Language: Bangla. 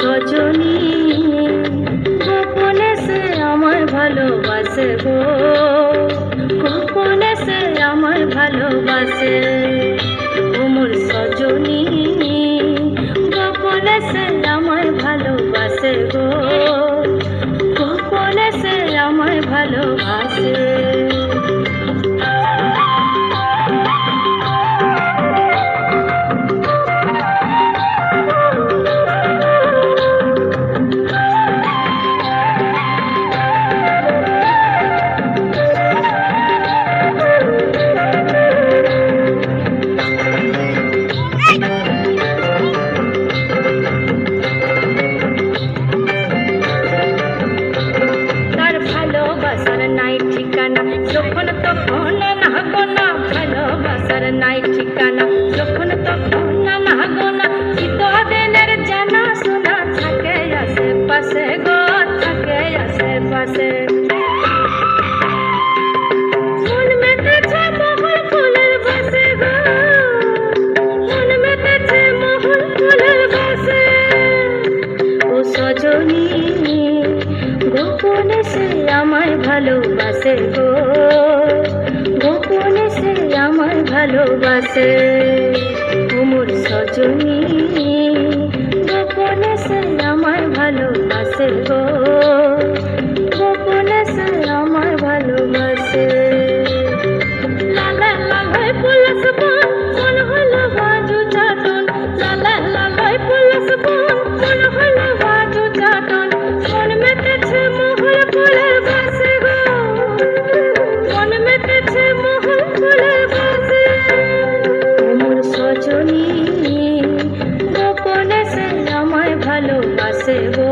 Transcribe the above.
সজনী গোপনে সে আমায় ভালোবাসে গো, গোপনে সে আমায় ভালোবাসে। ও মোর সজনী গোপনে সে আমায় ভালোবাসে গো, গোপনে সে আমায় ভালোবাসে। নাই ঠিকানা যখন তখন না গো না, ভালোবাসার নাই ঠিকানা যখন তখন না গো না। চিতদিনের জানা শোনা থাকে আশেপাশে গো, থাকে আশেপাশে। মন মেতেছে মহল ফুলের বাসে গো, মন মেতেছে মহল ফুলের বাসে। ও সজনী গোপনে সে আমায় ভালোবাসে গো, গোপনে সে আমায় ভালোবাসে। ও মোর সজনী গোপনে সে আমায় ভালোবাসে গো, গোপনে সে আমায় ভালোবাসে। লালা লালাই পলাশ বন মন হলো বাজু চাটন, লালা লালাই পলাশ বন মন হলো বাজু চাটন। মন মেতেছে মহল ফুলের বাসে গো, মন মেতেছে মহল ফুলের বাসে। ও মোর সজনী গোপনে সে আমায় ভালোবাসে গো,